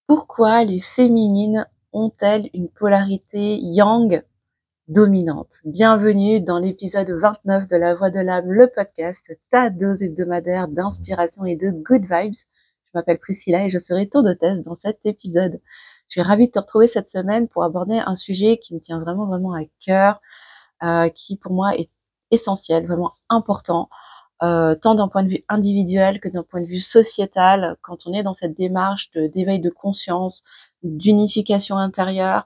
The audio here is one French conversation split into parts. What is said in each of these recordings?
Pourquoi les féminines ont-elles une polarité yang dominante? Bienvenue dans l'épisode 29 de La Voix de l'âme, le podcast, ta dose hebdomadaire d'inspiration et de good vibes. Je m'appelle Priscilla et je serai ton hôtesse dans cet épisode. Je suis ravie de te retrouver cette semaine pour aborder un sujet qui me tient vraiment à cœur, qui pour moi est essentiel, vraiment important, tant d'un point de vue individuel que d'un point de vue sociétal, quand on est dans cette démarche d'éveil de conscience, d'unification intérieure,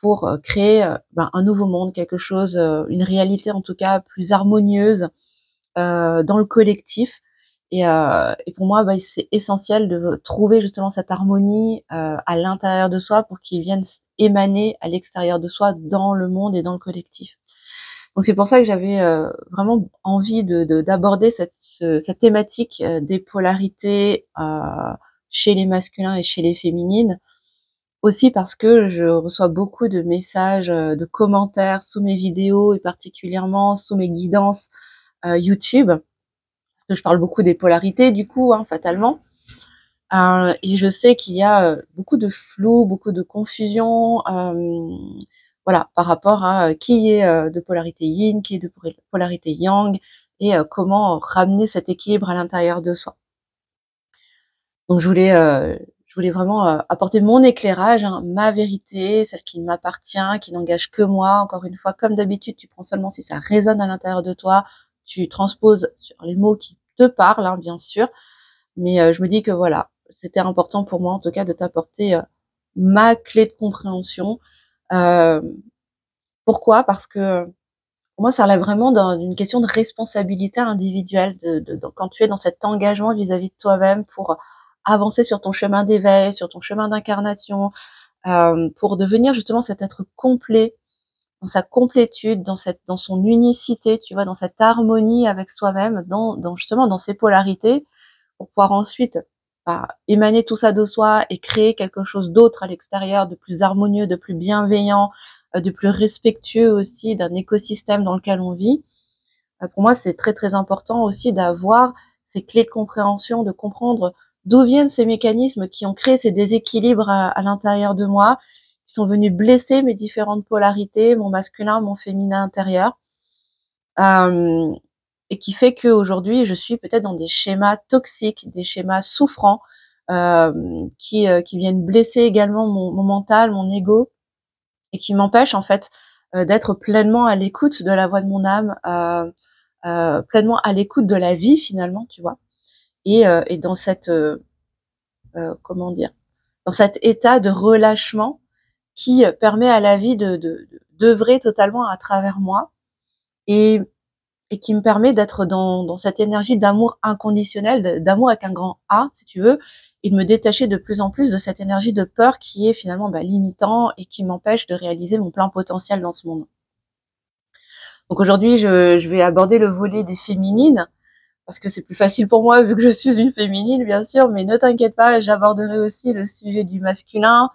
pour créer un nouveau monde, quelque chose, une réalité en tout cas plus harmonieuse dans le collectif. Et pour moi, c'est essentiel de trouver justement cette harmonie à l'intérieur de soi pour qu'il vienne émaner à l'extérieur de soi, dans le monde et dans le collectif. Donc c'est pour ça que j'avais vraiment envie d'aborder cette thématique des polarités chez les masculins et chez les féminines. Aussi parce que je reçois beaucoup de messages, de commentaires sous mes vidéos et particulièrement sous mes guidances YouTube, parce que je parle beaucoup des polarités du coup, hein, fatalement. Et je sais qu'il y a beaucoup de flou, beaucoup de confusion, voilà, par rapport à qui est de polarité yin, qui est de polarité yang, et comment ramener cet équilibre à l'intérieur de soi. Donc je voulais vraiment apporter mon éclairage, hein, ma vérité, celle qui m'appartient, qui n'engage que moi. Encore une fois, comme d'habitude, tu prends seulement si ça résonne à l'intérieur de toi, tu transposes sur les mots qui te parlent, hein, bien sûr. Mais je me dis que voilà, c'était important pour moi en tout cas de t'apporter ma clé de compréhension. Euh, Pourquoi? Parce que pour moi, ça relève vraiment d'une question de responsabilité individuelle, quand tu es dans cet engagement vis-à-vis de toi-même pour avancer sur ton chemin d'éveil, sur ton chemin d'incarnation, pour devenir justement cet être complet, dans sa complétude, dans son unicité, tu vois, dans cette harmonie avec soi-même, justement dans ses polarités, pour pouvoir ensuite émaner tout ça de soi et créer quelque chose d'autre à l'extérieur, de plus harmonieux, de plus bienveillant, de plus respectueux aussi d'un écosystème dans lequel on vit. Pour moi, c'est très important aussi d'avoir ces clés de compréhension, de comprendre d'où viennent ces mécanismes qui ont créé ces déséquilibres à l'intérieur de moi, qui sont venus blesser mes différentes polarités, mon masculin, mon féminin intérieur. Euh, et qui fait qu'aujourd'hui, je suis peut-être dans des schémas toxiques, des schémas souffrants, qui viennent blesser également mon mental, mon ego, et qui m'empêchent en fait d'être pleinement à l'écoute de la voix de mon âme, pleinement à l'écoute de la vie finalement, tu vois, et dans cette comment dire, dans cet état de relâchement qui permet à la vie d'œuvrer totalement à travers moi, et qui me permet d'être dans cette énergie d'amour inconditionnel, d'amour avec un grand A, si tu veux, et de me détacher de plus en plus de cette énergie de peur qui est finalement limitant et qui m'empêche de réaliser mon plein potentiel dans ce monde. Donc aujourd'hui, je vais aborder le volet des féminines, parce que c'est plus facile pour moi vu que je suis une féminine, bien sûr, mais ne t'inquiète pas, j'aborderai aussi le sujet du masculin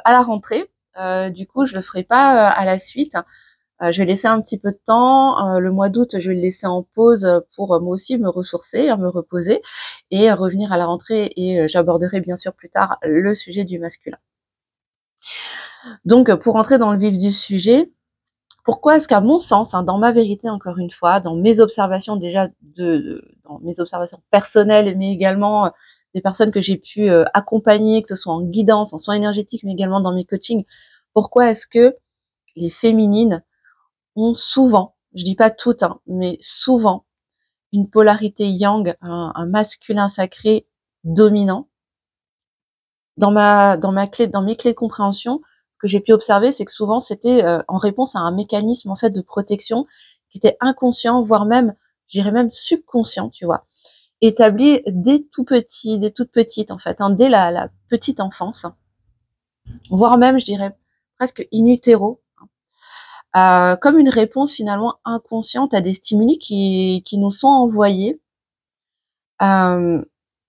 à la rentrée. Du coup, je le ferai pas à la suite. Je vais laisser un petit peu de temps. Le mois d'août, je vais le laisser en pause pour moi aussi me ressourcer, me reposer et revenir à la rentrée. Et j'aborderai bien sûr plus tard le sujet du masculin. Donc, pour entrer dans le vif du sujet, pourquoi est-ce qu'à mon sens, hein, dans ma vérité encore une fois, dans mes observations déjà, dans mes observations personnelles, mais également des personnes que j'ai pu accompagner, que ce soit en guidance, en soins énergétiques, mais également dans mes coachings, pourquoi est-ce que les féminines ont souvent, je dis pas toutes, hein, mais souvent, une polarité yang, un masculin sacré dominant. Dans mes clés de compréhension, ce que j'ai pu observer, c'est que souvent c'était en réponse à un mécanisme en fait de protection qui était inconscient, voire même, je dirais même subconscient, tu vois, établi dès tout petit, dès toute petite en fait, hein, dès la petite enfance, voire même, je dirais presque in utero, comme une réponse finalement inconsciente à des stimuli qui nous sont envoyés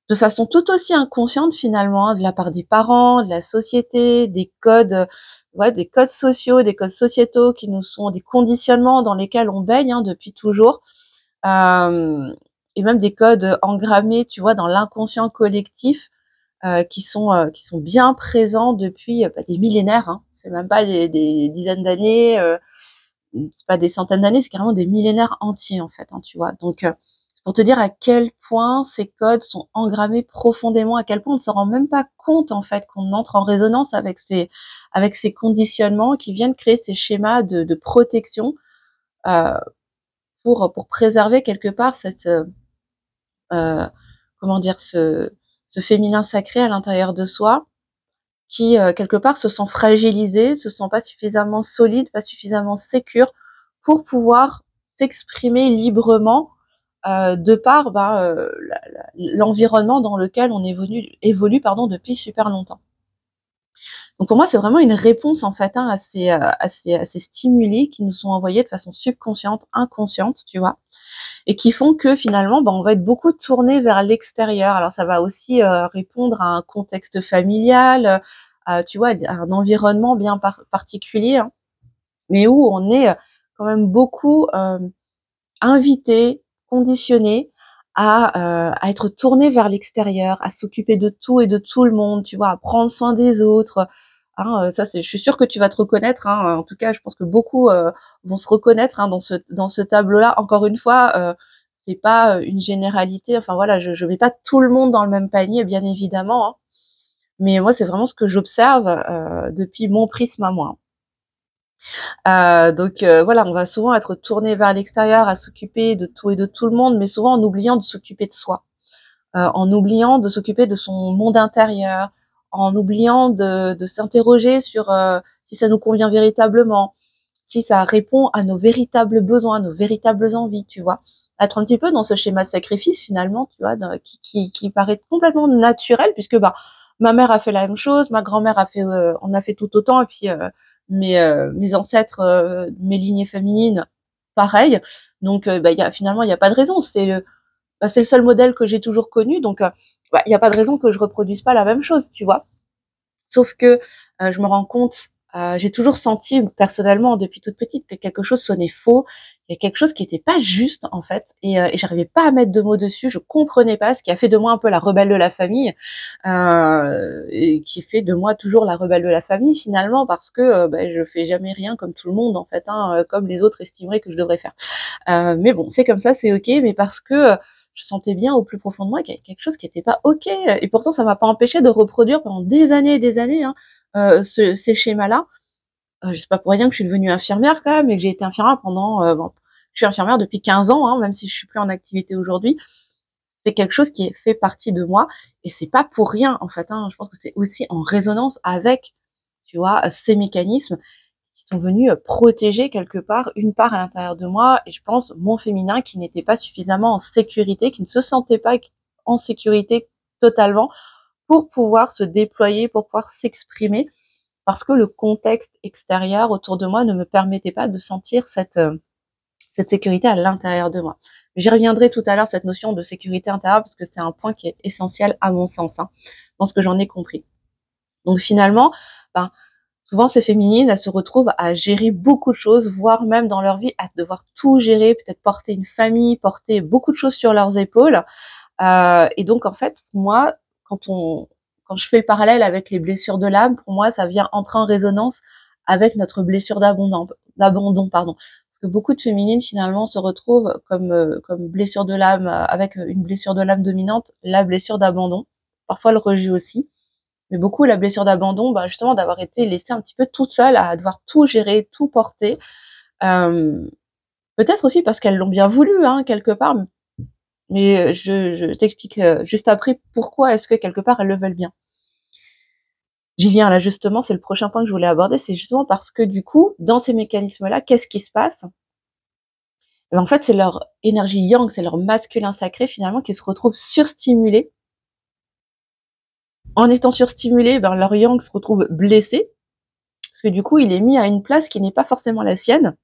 de façon tout aussi inconsciente finalement, hein, de la part des parents, de la société, des codes, des codes sociaux, des codes sociétaux qui nous sont des conditionnements dans lesquels on baigne, hein, depuis toujours, et même des codes engrammés, tu vois, dans l'inconscient collectif, qui sont bien présents depuis des millénaires, hein. C'est même pas des dizaines d'années, c'est pas des centaines d'années, c'est carrément des millénaires entiers en fait, hein, tu vois. Donc pour te dire à quel point ces codes sont engrammés profondément, à quel point on ne se rend même pas compte en fait qu'on entre en résonance avec ces conditionnements qui viennent créer ces schémas de protection euh, pour préserver quelque part cette comment dire ce féminin sacré à l'intérieur de soi qui quelque part se sent fragilisé, se sent pas suffisamment solide, pas suffisamment sécure pour pouvoir s'exprimer librement de par l'environnement dans lequel on évolue depuis super longtemps. Donc pour moi, c'est vraiment une réponse en fait à ces stimuli qui nous sont envoyés de façon subconsciente, inconsciente, tu vois, et qui font que finalement, on va être beaucoup tourné vers l'extérieur. Alors ça va aussi répondre à un contexte familial, tu vois, à un environnement bien particulier, hein, mais où on est quand même beaucoup invité, conditionné à être tourné vers l'extérieur, à s'occuper de tout et de tout le monde, tu vois, à prendre soin des autres. Hein, ça, je suis sûre que tu vas te reconnaître. Hein, en tout cas, je pense que beaucoup vont se reconnaître hein, dans ce tableau-là. Encore une fois, c'est pas une généralité. Enfin voilà, je mets pas tout le monde dans le même panier, bien évidemment. Hein, mais moi, c'est vraiment ce que j'observe depuis mon prisme à moi. Donc voilà, on va souvent être tourné vers l'extérieur, à s'occuper de tout et de tout le monde, mais souvent en oubliant de s'occuper de soi, en oubliant de s'occuper de son monde intérieur, en oubliant de s'interroger sur si ça nous convient véritablement, si ça répond à nos véritables besoins, nos véritables envies, tu vois. Être un petit peu dans ce schéma de sacrifice finalement, tu vois, qui paraît complètement naturel puisque ma mère a fait la même chose, ma grand-mère on a fait tout autant, et puis mes ancêtres, mes lignées féminines, pareil. Donc finalement il y a pas de raison. C'est le seul modèle que j'ai toujours connu, donc il y a pas de raison que je reproduise pas la même chose, tu vois. Sauf que je me rends compte, j'ai toujours senti personnellement depuis toute petite que quelque chose sonnait faux, il y a quelque chose qui était pas juste en fait, et j'arrivais pas à mettre de mots dessus, je comprenais pas, ce qui a fait de moi un peu la rebelle de la famille, et qui fait de moi toujours la rebelle de la famille finalement, parce que je fais jamais rien comme tout le monde en fait, hein, comme les autres estimeraient que je devrais faire. Mais bon, c'est comme ça, c'est ok, mais parce que je sentais bien au plus profond de moi qu'il y avait quelque chose qui n'était pas ok. Et pourtant, ça m'a pas empêché de reproduire pendant des années et des années hein, ces schémas-là. C'est pas pour rien que je suis devenue infirmière quand même, et que j'ai été infirmière pendant... je suis infirmière depuis 15 ans, hein, même si je suis plus en activité aujourd'hui. C'est quelque chose qui fait partie de moi, et c'est pas pour rien en fait. Hein, je pense que c'est aussi en résonance avec, tu vois, ces mécanismes qui sont venus protéger quelque part une part à l'intérieur de moi, et je pense mon féminin qui n'était pas suffisamment en sécurité, qui ne se sentait pas en sécurité totalement pour pouvoir se déployer, pour pouvoir s'exprimer, parce que le contexte extérieur autour de moi ne me permettait pas de sentir cette sécurité à l'intérieur de moi. J'y reviendrai tout à l'heure, cette notion de sécurité intérieure, parce que c'est un point qui est essentiel à mon sens, hein, dans ce que j'en ai compris. Donc finalement, souvent, ces féminines, elles se retrouvent à gérer beaucoup de choses, voire même dans leur vie, à devoir tout gérer, peut-être porter une famille, porter beaucoup de choses sur leurs épaules. Et donc, en fait, moi, quand je fais le parallèle avec les blessures de l'âme, pour moi, ça vient entrer en résonance avec notre blessure d'abandon, pardon. Parce que beaucoup de féminines, finalement, se retrouvent comme blessure de l'âme, avec une blessure de l'âme dominante, la blessure d'abandon. Parfois le rejet aussi. Mais beaucoup la blessure d'abandon, justement d'avoir été laissée un petit peu toute seule à devoir tout gérer, tout porter. Peut-être aussi parce qu'elles l'ont bien voulu, hein, quelque part. Mais je t'explique juste après pourquoi est-ce que quelque part elles le veulent bien. J'y viens là justement, c'est le prochain point que je voulais aborder, c'est justement parce que du coup, dans ces mécanismes-là, qu'est-ce qui se passe? En fait, c'est leur énergie yang, c'est leur masculin sacré finalement qui se retrouve surstimulé. En étant surstimulé, leur yang se retrouve blessé, parce que du coup, il est mis à une place qui n'est pas forcément la sienne.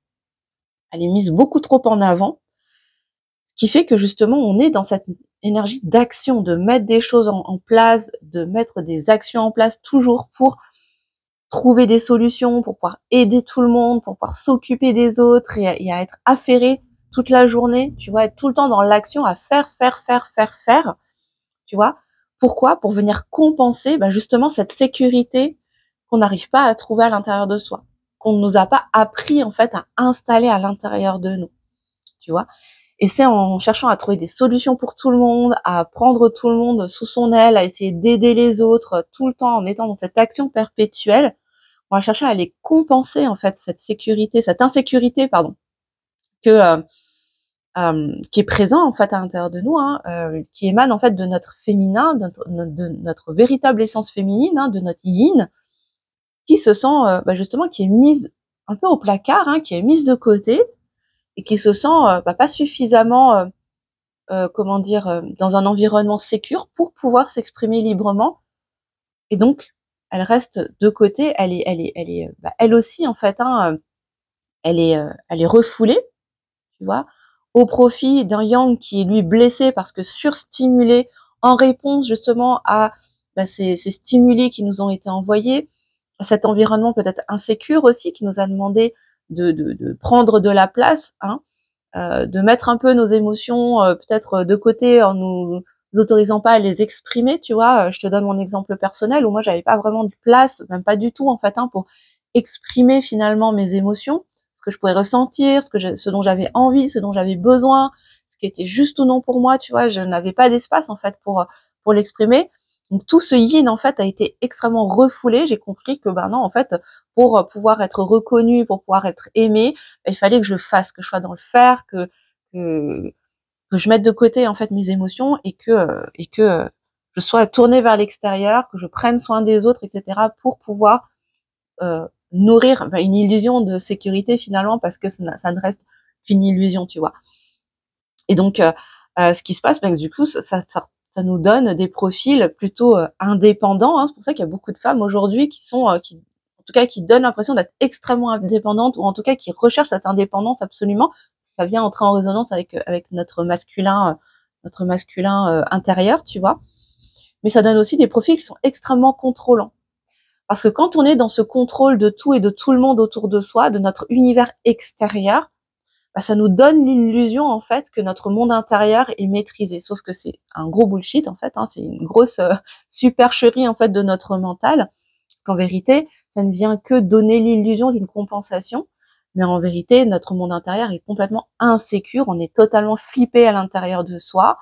Elle est mise beaucoup trop en avant, ce qui fait que justement, on est dans cette énergie d'action, de mettre des choses en place, de mettre des actions en place toujours pour trouver des solutions, pour pouvoir aider tout le monde, pour pouvoir s'occuper des autres et à être affairé toute la journée, tu vois, être tout le temps dans l'action, à faire, tu vois, Pourquoi? Pour venir compenser, justement cette sécurité qu'on n'arrive pas à trouver à l'intérieur de soi, qu'on ne nous a pas appris en fait à installer à l'intérieur de nous, tu vois? Et c'est en cherchant à trouver des solutions pour tout le monde, à prendre tout le monde sous son aile, à essayer d'aider les autres tout le temps en étant dans cette action perpétuelle, on va chercher à aller compenser en fait cette sécurité, cette insécurité pardon, que qui est présent en fait à l'intérieur de nous, hein, qui émane en fait de notre féminin, de notre véritable essence féminine, hein, de notre yin, qui se sent justement qui est mise un peu au placard, hein, qui est mise de côté et qui se sent pas suffisamment comment dire, dans un environnement sécure pour pouvoir s'exprimer librement. Et donc elle reste de côté, elle aussi en fait, hein, elle est refoulée, tu vois, au profit d'un yang qui est lui blessé parce que surstimulé en réponse justement à ces stimuli qui nous ont été envoyés, à cet environnement peut-être insécure aussi qui nous a demandé de prendre de la place, hein, de mettre un peu nos émotions peut-être de côté en nous autorisant pas à les exprimer, tu vois. Je te donne mon exemple personnel où moi j'avais pas vraiment de place, même pas du tout en fait, hein, pour exprimer finalement mes émotions, ce que je pouvais ressentir, ce dont j'avais envie, ce dont j'avais besoin, ce qui était juste ou non pour moi, tu vois. Je n'avais pas d'espace en fait pour l'exprimer. Donc tout ce yin en fait a été extrêmement refoulé. J'ai compris que non en fait pour pouvoir être reconnue, pour pouvoir être aimée, il fallait que je fasse, que je sois dans le faire, que que je mette de côté en fait mes émotions et que je sois tournée vers l'extérieur, que je prenne soin des autres, etc. pour pouvoir nourrir une illusion de sécurité finalement parce que ça ne reste qu'une illusion, tu vois. Et donc ce qui se passe, du coup, ça nous donne des profils plutôt indépendants. Hein. C'est pour ça qu'il y a beaucoup de femmes aujourd'hui qui sont, en tout cas, qui donnent l'impression d'être extrêmement indépendantes ou en tout cas qui recherchent cette indépendance absolument. Ça vient entrer en résonance avec notre masculin intérieur, tu vois. Mais ça donne aussi des profils qui sont extrêmement contrôlants. Parce que quand on est dans ce contrôle de tout et de tout le monde autour de soi, de notre univers extérieur, ça nous donne l'illusion en fait que notre monde intérieur est maîtrisé. Sauf que c'est un gros bullshit en fait, hein, c'est une grosse supercherie en fait de notre mental. Parce qu'en vérité, ça ne vient que donner l'illusion d'une compensation. Mais en vérité, notre monde intérieur est complètement insécure. On est totalement flippé à l'intérieur de soi.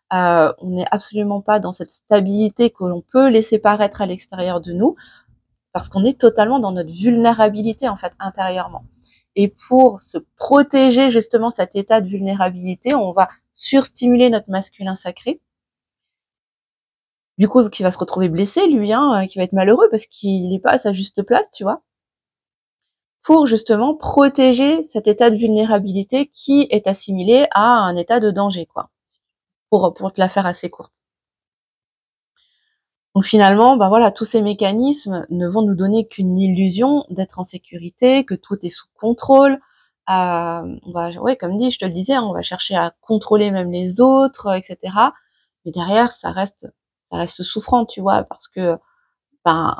On n'est absolument pas dans cette stabilité que l'on peut laisser paraître à l'extérieur de nous, parce qu'on est totalement dans notre vulnérabilité en fait intérieurement. Et pour se protéger justement cet état de vulnérabilité, on va surstimuler notre masculin sacré. Du coup, qui va se retrouver blessé, lui, hein, qui va être malheureux parce qu'il n'est pas à sa juste place, tu vois. Pour justement protéger cet état de vulnérabilité qui est assimilé à un état de danger, quoi. Pour te la faire assez courte. Donc finalement, voilà, tous ces mécanismes ne vont nous donner qu'une illusion d'être en sécurité, que tout est sous contrôle. On va, ouais, comme dit, je te le disais, on va chercher à contrôler même les autres, etc. Mais derrière, ça reste souffrant, tu vois, parce que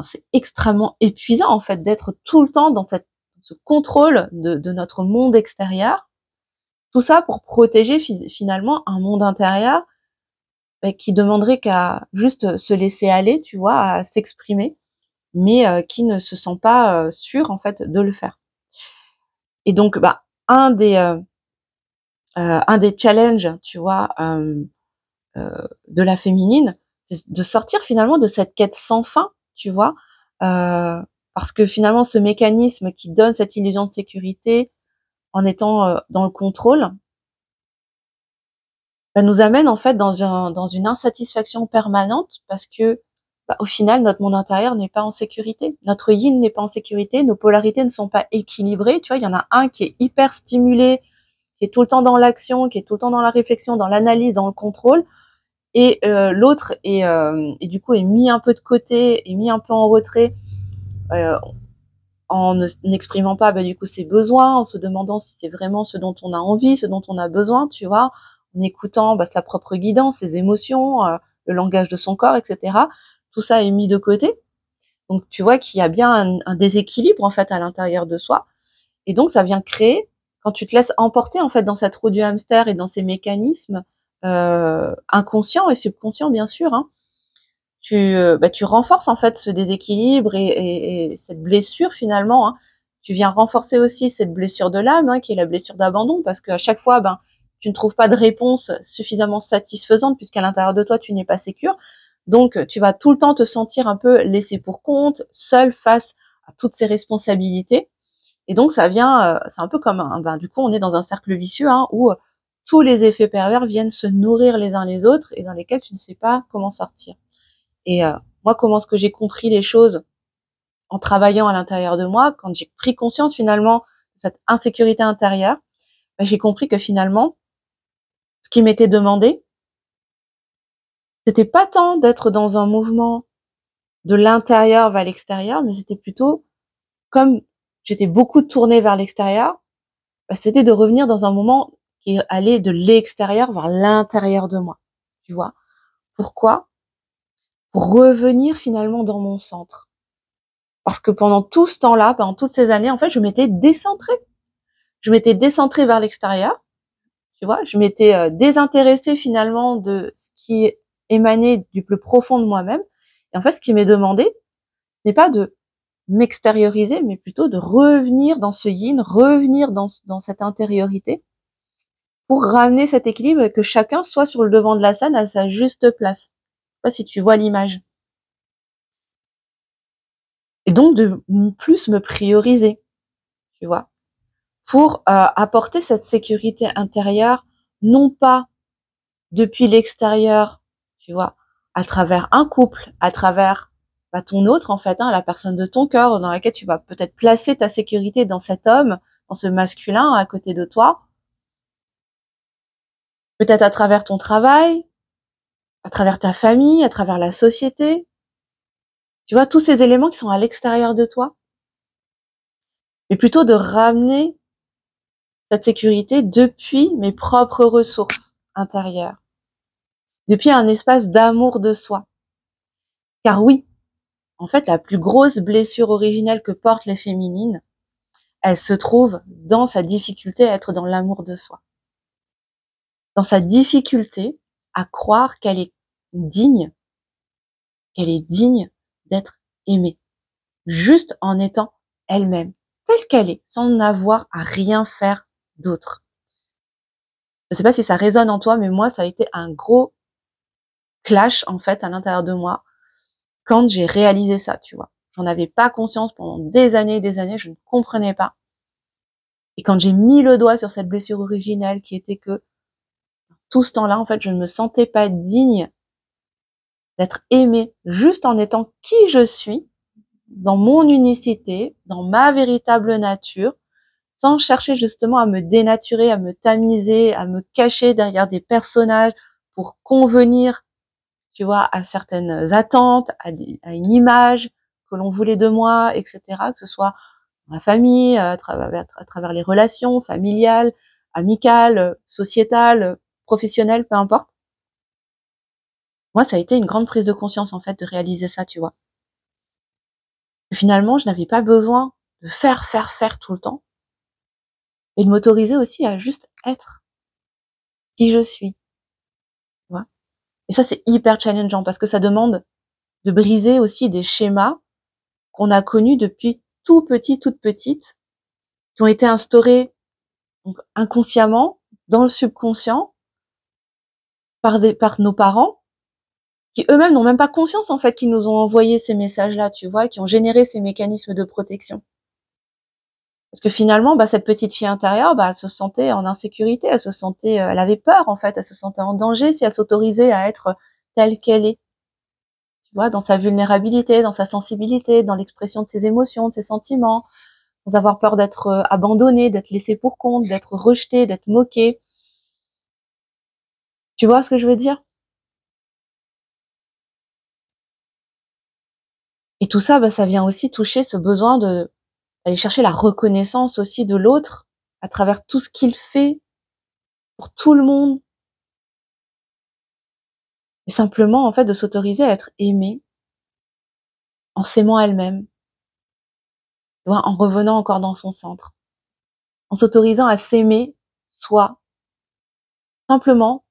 c'est extrêmement épuisant en fait d'être tout le temps dans ce contrôle de notre monde extérieur. Tout ça pour protéger finalement un monde intérieur qui demanderait qu'à juste se laisser aller, tu vois, à s'exprimer, mais qui ne se sent pas sûr en fait de le faire. Et donc, un des challenges, tu vois, de la féminine, c'est de sortir finalement de cette quête sans fin, tu vois, parce que finalement, ce mécanisme qui donne cette illusion de sécurité en étant dans le contrôle, nous amène en fait dans une insatisfaction permanente parce que au final notre monde intérieur n'est pas en sécurité, notre yin n'est pas en sécurité, nos polarités ne sont pas équilibrées, tu vois, il y en a un qui est hyper stimulé, qui est tout le temps dans l'action, qui est tout le temps dans la réflexion, dans l'analyse, dans le contrôle, et l'autre est du coup est mis un peu de côté, est mis un peu en retrait, en n'exprimant pas du coup ses besoins, en se demandant si c'est vraiment ce dont on a envie, ce dont on a besoin, tu vois, en écoutant sa propre guidance, ses émotions, le langage de son corps, etc. Tout ça est mis de côté. Donc tu vois qu'il y a bien un déséquilibre en fait à l'intérieur de soi. Et donc ça vient créer, quand tu te laisses emporter en fait dans cette roue du hamster et dans ces mécanismes inconscients et subconscients bien sûr, hein, tu renforces en fait ce déséquilibre et cette blessure finalement, hein. Tu viens renforcer aussi cette blessure de l'âme, hein, qui est la blessure d'abandon, parce qu'à chaque fois, tu ne trouves pas de réponse suffisamment satisfaisante puisqu'à l'intérieur de toi, tu n'es pas sécure. Donc, tu vas tout le temps te sentir un peu laissé pour compte, seul face à toutes ces responsabilités. Et donc, ça vient, c'est un peu comme du coup, on est dans un cercle vicieux, hein, où tous les effets pervers viennent se nourrir les uns les autres et dans lesquels tu ne sais pas comment sortir. Et moi, comment est-ce que j'ai compris les choses en travaillant à l'intérieur de moi, quand j'ai pris conscience finalement de cette insécurité intérieure, j'ai compris que finalement, ce qui m'était demandé, c'était pas tant d'être dans un mouvement de l'intérieur vers l'extérieur, mais c'était plutôt comme j'étais beaucoup tournée vers l'extérieur, c'était de revenir dans un moment qui allait de l'extérieur vers l'intérieur de moi. Tu vois? Pourquoi? Pour revenir finalement dans mon centre. Parce que pendant tout ce temps-là, pendant toutes ces années, en fait, je m'étais décentrée. Je m'étais décentrée vers l'extérieur, tu vois? Je m'étais désintéressée finalement de ce qui émanait du plus profond de moi-même. Et en fait, ce qui m'est demandé, ce n'est pas de m'extérioriser, mais plutôt de revenir dans ce yin, revenir dans cette intériorité pour ramener cet équilibre et que chacun soit sur le devant de la scène à sa juste place. Je sais pas si tu vois l'image. Et donc de plus me prioriser, tu vois, pour apporter cette sécurité intérieure, non pas depuis l'extérieur, tu vois, à travers un couple, à travers ton autre en fait, hein, la personne de ton cœur dans laquelle tu vas peut-être placer ta sécurité dans cet homme, dans ce masculin à côté de toi, peut-être à travers ton travail, à travers ta famille, à travers la société, tu vois, tous ces éléments qui sont à l'extérieur de toi, mais plutôt de ramener cette sécurité depuis mes propres ressources intérieures, depuis un espace d'amour de soi. Car oui, en fait, la plus grosse blessure originelle que portent les féminines, elle se trouve dans sa difficulté à être dans l'amour de soi. Dans sa difficulté à croire digne, qu'elle est digne d'être aimée. Juste en étant elle-même, telle qu'elle est, sans avoir à rien faire d'autre. Je sais pas si ça résonne en toi, mais moi, ça a été un gros clash, en fait, à l'intérieur de moi, quand j'ai réalisé ça, tu vois. J'en avais pas conscience pendant des années, je ne comprenais pas. Et quand j'ai mis le doigt sur cette blessure originelle qui était que tout ce temps-là, en fait, je ne me sentais pas digne d'être aimée juste en étant qui je suis, dans mon unicité, dans ma véritable nature, sans chercher justement à me dénaturer, à me tamiser, à me cacher derrière des personnages pour convenir, tu vois, à certaines attentes, à une image que l'on voulait de moi, etc., que ce soit dans la famille, à travers les relations familiales, amicales, sociétales, professionnelles, peu importe. Moi, ça a été une grande prise de conscience, en fait, de réaliser ça, tu vois. Et finalement, je n'avais pas besoin de faire tout le temps et de m'autoriser aussi à juste être qui je suis, tu vois. Et ça, c'est hyper challengeant parce que ça demande de briser aussi des schémas qu'on a connus depuis tout petit, toute petite, qui ont été instaurés donc, inconsciemment, dans le subconscient, par nos parents, qui eux-mêmes n'ont même pas conscience en fait qu'ils nous ont envoyé ces messages-là, tu vois, qui ont généré ces mécanismes de protection. Parce que finalement, cette petite fille intérieure, elle se sentait en insécurité, elle se sentait, elle avait peur en fait, elle se sentait en danger si elle s'autorisait à être telle qu'elle est. Tu vois, dans sa vulnérabilité, dans sa sensibilité, dans l'expression de ses émotions, de ses sentiments, sans avoir peur d'être abandonnée, d'être laissée pour compte, d'être rejetée, d'être moquée. Tu vois ce que je veux dire? Et tout ça, ça vient aussi toucher ce besoin d'aller chercher la reconnaissance aussi de l'autre à travers tout ce qu'il fait pour tout le monde. Et simplement, en fait, de s'autoriser à être aimée en s'aimant elle-même, tu vois, en revenant encore dans son centre, en s'autorisant à s'aimer soi, simplement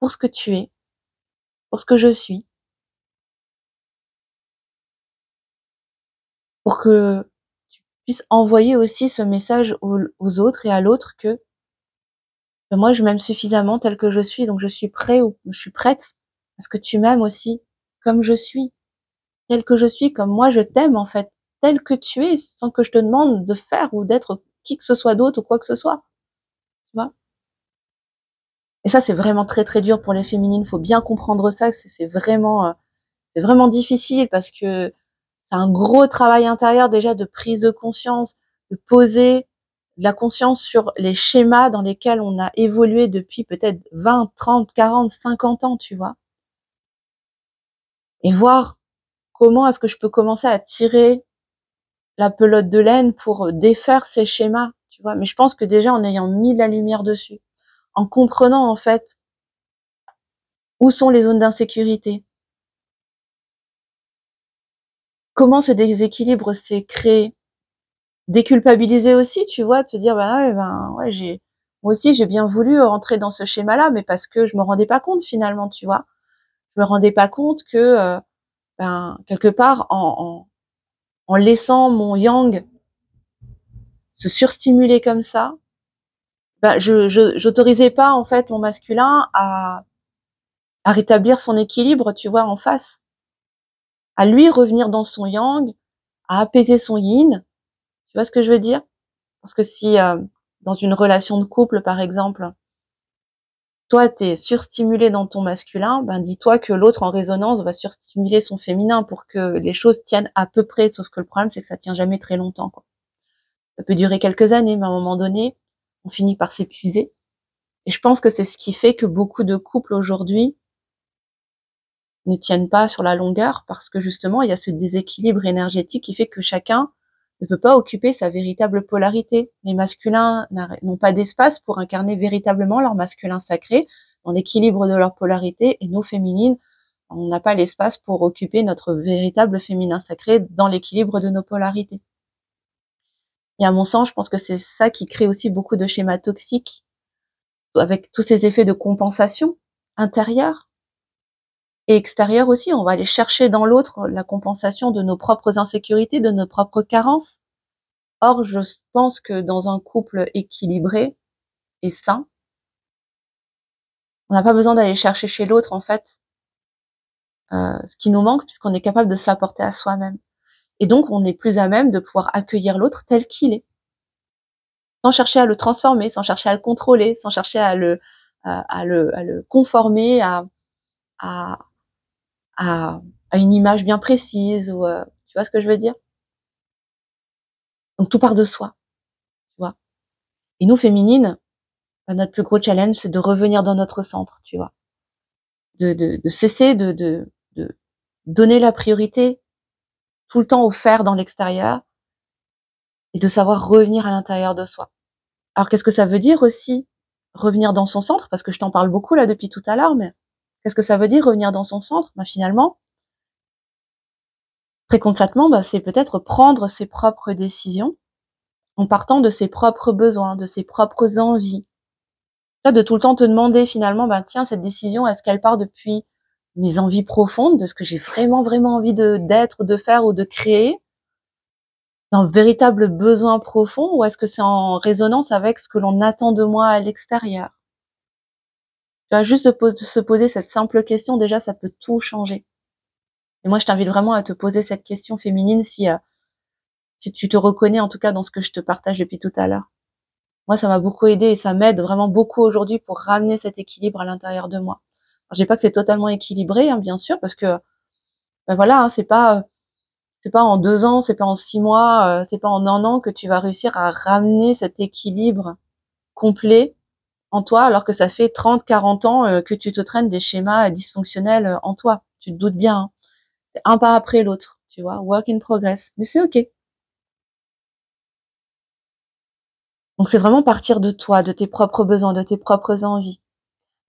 pour ce que tu es, pour ce que je suis, pour que tu puisses envoyer aussi ce message aux autres et à l'autre que moi je m'aime suffisamment telle que je suis, donc je suis prêt ou je suis prête à ce que tu m'aimes aussi comme je suis, telle que je suis, comme moi je t'aime en fait, telle que tu es, sans que je te demande de faire ou d'être qui que ce soit d'autre ou quoi que ce soit, tu vois? Et ça, c'est vraiment très, très dur pour les féminines. Faut bien comprendre ça, que c'est vraiment difficile parce que c'est un gros travail intérieur déjà de prise de conscience, de poser de la conscience sur les schémas dans lesquels on a évolué depuis peut-être 20, 30, 40, 50 ans, tu vois? Et voir comment est-ce que je peux commencer à tirer la pelote de laine pour défaire ces schémas, tu vois? Mais je pense que déjà en ayant mis de la lumière dessus, en comprenant en fait où sont les zones d'insécurité, comment ce déséquilibre s'est créé, déculpabiliser aussi, tu vois? De se dire: «Bah, ouais, ben, ouais, moi aussi j'ai bien voulu rentrer dans ce schéma-là, mais parce que je me rendais pas compte finalement», tu vois? Je me rendais pas compte que, ben, quelque part en laissant mon yang se surstimuler comme ça, bah, j'autorisais pas en fait mon masculin à rétablir son équilibre, tu vois, en face. À lui revenir dans son yang, à apaiser son yin, tu vois ce que je veux dire? Parce que si, dans une relation de couple par exemple, toi tu es surstimulé dans ton masculin, ben dis-toi que l'autre en résonance va surstimuler son féminin pour que les choses tiennent à peu près, sauf que le problème c'est que ça tient jamais très longtemps, quoi. Ça peut durer quelques années, mais à un moment donné, on finit par s'épuiser et je pense que c'est ce qui fait que beaucoup de couples aujourd'hui ne tiennent pas sur la longueur parce que justement, il y a ce déséquilibre énergétique qui fait que chacun ne peut pas occuper sa véritable polarité. Les masculins n'ont pas d'espace pour incarner véritablement leur masculin sacré dans l'équilibre de leur polarité et nos féminines, on n'a pas l'espace pour occuper notre véritable féminin sacré dans l'équilibre de nos polarités. Et à mon sens, je pense que c'est ça qui crée aussi beaucoup de schémas toxiques avec tous ces effets de compensation intérieure et extérieure aussi. On va aller chercher dans l'autre la compensation de nos propres insécurités, de nos propres carences. Or, je pense que dans un couple équilibré et sain, on n'a pas besoin d'aller chercher chez l'autre, en fait, ce qui nous manque puisqu'on est capable de se l'apporter à soi-même. Et donc, on est plus à même de pouvoir accueillir l'autre tel qu'il est, sans chercher à le transformer, sans chercher à le contrôler, sans chercher à le conformer à, à, à une image bien précise ou, tu vois ce que je veux dire? Donc tout part de soi, tu vois? Et nous, féminines, bah, notre plus gros challenge, c'est de revenir dans notre centre, tu vois? De cesser de donner la priorité tout le temps au faire dans l'extérieur et de savoir revenir à l'intérieur de soi. Alors qu'est-ce que ça veut dire aussi, revenir dans son centre? Parce que je t'en parle beaucoup là depuis tout à l'heure, mais qu'est-ce que ça veut dire revenir dans son centre? Bah, finalement, très concrètement, bah, c'est peut-être prendre ses propres décisions en partant de ses propres besoins, de ses propres envies. De tout le temps te demander finalement, bah, tiens, cette décision, est-ce qu'elle part depuis mes envies profondes, de ce que j'ai vraiment, vraiment envie d'être, de faire ou de créer, d'un véritable besoin profond, ou est-ce que c'est en résonance avec ce que l'on attend de moi à l'extérieur? Tu vois, juste se poser cette simple question, déjà, ça peut tout changer. Et moi, je t'invite vraiment à te poser cette question féminine si tu te reconnais, en tout cas, dans ce que je te partage depuis tout à l'heure. Moi, ça m'a beaucoup aidé et ça m'aide vraiment beaucoup aujourd'hui pour ramener cet équilibre à l'intérieur de moi. Alors, je dis pas que c'est totalement équilibré, hein, bien sûr, parce que, ben voilà, hein, c'est pas en 2 ans, c'est pas en 6 mois, c'est pas en 1 an que tu vas réussir à ramener cet équilibre complet en toi, alors que ça fait 30, 40 ans, que tu te traînes des schémas dysfonctionnels, en toi. Tu te doutes bien, hein. C'est un pas après l'autre, tu vois? Work in progress, mais c'est OK. Donc c'est vraiment partir de toi, de tes propres besoins, de tes propres envies,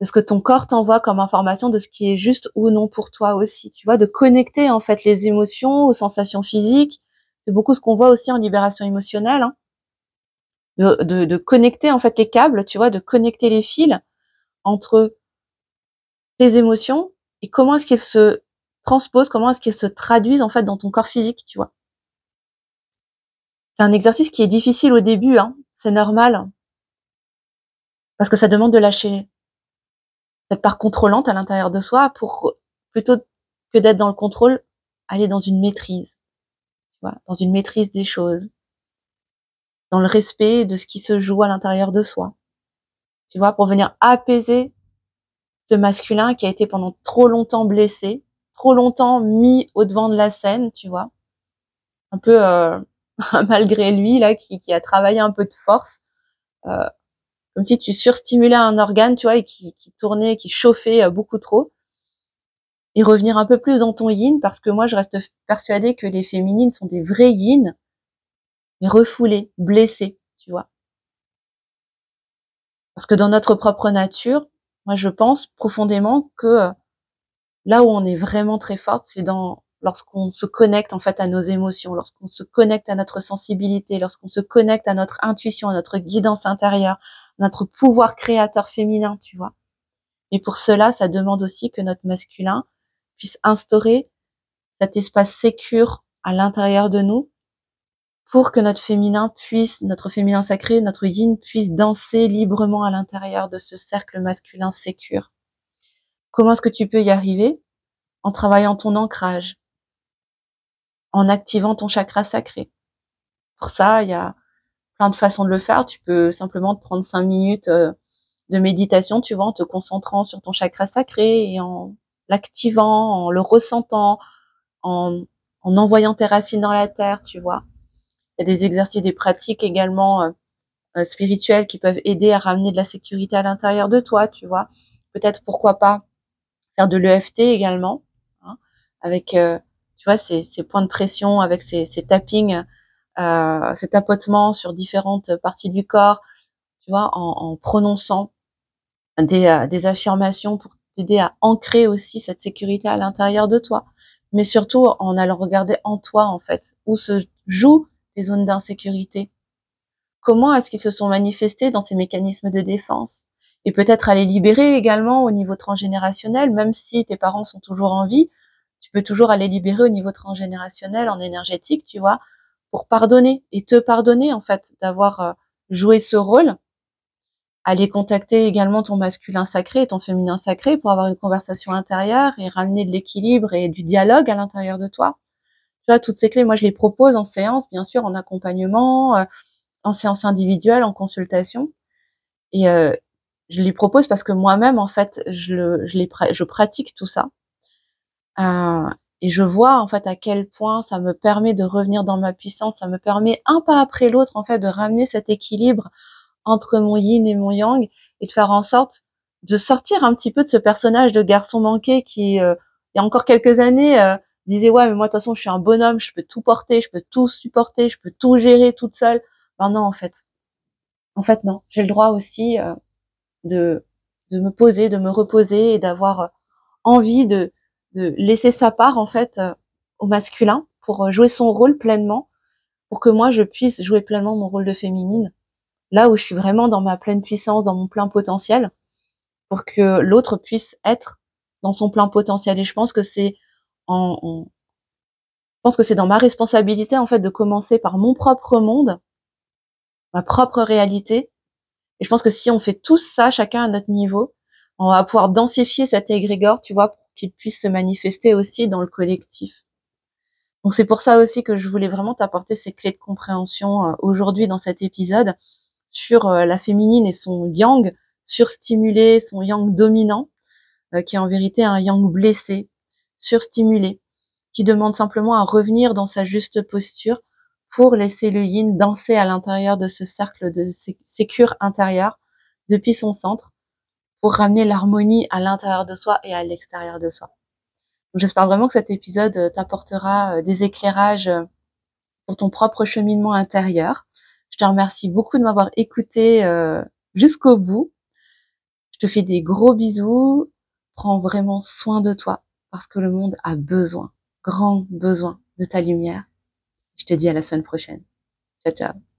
de ce que ton corps t'envoie comme information, de ce qui est juste ou non pour toi aussi, tu vois? De connecter, en fait, les émotions aux sensations physiques. C'est beaucoup ce qu'on voit aussi en libération émotionnelle, hein. De connecter, en fait, les câbles, tu vois? De connecter les fils entre tes émotions et comment est-ce qu'elles se transposent, comment est-ce qu'elles se traduisent, en fait, dans ton corps physique, tu vois? C'est un exercice qui est difficile au début, hein, c'est normal, parce que ça demande de lâcher cette part contrôlante à l'intérieur de soi pour, plutôt que d'être dans le contrôle, aller dans une maîtrise, tu vois? Dans une maîtrise des choses, dans le respect de ce qui se joue à l'intérieur de soi, tu vois? Pour venir apaiser ce masculin qui a été pendant trop longtemps blessé, trop longtemps mis au devant de la scène, tu vois? Un peu, malgré lui là, qui a travaillé un peu de force, heu, comme si tu surstimulais un organe, tu vois? Et qui tournait, qui chauffait, beaucoup trop, et revenir un peu plus dans ton yin, parce que moi je reste persuadée que les féminines sont des vrais yin, mais refoulées, blessées, tu vois? Parce que dans notre propre nature, moi je pense profondément que, là où on est vraiment très forte, c'est dans lorsqu'on se connecte en fait à nos émotions, lorsqu'on se connecte à notre sensibilité, lorsqu'on se connecte à notre intuition, à notre guidance intérieure, notre pouvoir créateur féminin, tu vois? Et pour cela, ça demande aussi que notre masculin puisse instaurer cet espace sécure à l'intérieur de nous, pour que notre féminin sacré, notre yin puisse danser librement à l'intérieur de ce cercle masculin sécure. Comment est-ce que tu peux y arriver? En travaillant ton ancrage, en activant ton chakra sacré. Pour ça, il y a plein de façons de le faire. Tu peux simplement te prendre 5 minutes, de méditation, tu vois, en te concentrant sur ton chakra sacré et en l'activant, en le ressentant, en envoyant tes racines dans la terre, tu vois? Il y a des exercices, des pratiques également, spirituelles qui peuvent aider à ramener de la sécurité à l'intérieur de toi, tu vois? Peut-être, pourquoi pas, faire de l'EFT également, hein, avec, tu vois, ces points de pression, avec ces tappings, ces tapotements sur différentes parties du corps, tu vois, en prononçant des affirmations pour t'aider à ancrer aussi cette sécurité à l'intérieur de toi. Mais surtout en allant regarder en toi, en fait, où se jouent les zones d'insécurité. Comment est-ce qu'ils se sont manifestés dans ces mécanismes de défense? Et peut-être à les libérer également au niveau transgénérationnel, même si tes parents sont toujours en vie, tu peux toujours aller libérer au niveau transgénérationnel, en énergétique, tu vois, pour pardonner et te pardonner, en fait, d'avoir, joué ce rôle. Aller contacter également ton masculin sacré et ton féminin sacré pour avoir une conversation intérieure et ramener de l'équilibre et du dialogue à l'intérieur de toi. Tu vois, toutes ces clés, moi, je les propose en séance, bien sûr, en accompagnement, en séance individuelle, en consultation, et je les propose parce que moi-même, en fait, je pratique tout ça, heu et je vois, en fait, à quel point ça me permet de revenir dans ma puissance. Ça me permet, un pas après l'autre, en fait, de ramener cet équilibre entre mon yin et mon yang, et de faire en sorte de sortir un petit peu de ce personnage de garçon manqué qui, il y a encore quelques années, disait: «Ouais, mais moi, de toute façon, je suis un bonhomme, je peux tout porter, je peux tout supporter, je peux tout gérer toute seule». Ben non, en fait. En fait, non. J'ai le droit aussi, de me poser, de me reposer et d'avoir, envie de laisser sa part, en fait, au masculin pour, jouer son rôle pleinement, pour que moi je puisse jouer pleinement mon rôle de féminine, là où je suis vraiment dans ma pleine puissance, dans mon plein potentiel, pour que l'autre puisse être dans son plein potentiel. Et je pense que c'est je pense que c'est dans ma responsabilité, en fait, de commencer par mon propre monde, ma propre réalité. Et je pense que si on fait tous ça, chacun à notre niveau, on va pouvoir densifier cet égrégore, tu vois, pour qu'il puisse se manifester aussi dans le collectif. Donc c'est pour ça aussi que je voulais vraiment t'apporter ces clés de compréhension, aujourd'hui dans cet épisode, sur, la féminine et son yang surstimulé, son yang dominant, qui est en vérité un yang blessé, surstimulé, qui demande simplement à revenir dans sa juste posture pour laisser le yin danser à l'intérieur de ce cercle de sécure intérieur depuis son centre, pour ramener l'harmonie à l'intérieur de soi et à l'extérieur de soi. Donc j'espère vraiment que cet épisode, t'apportera, des éclairages, pour ton propre cheminement intérieur. Je te remercie beaucoup de m'avoir écouté, jusqu'au bout. Je te fais des gros bisous. Prends vraiment soin de toi, parce que le monde a besoin, grand besoin de ta lumière. Je te dis à la semaine prochaine. Ciao, ciao.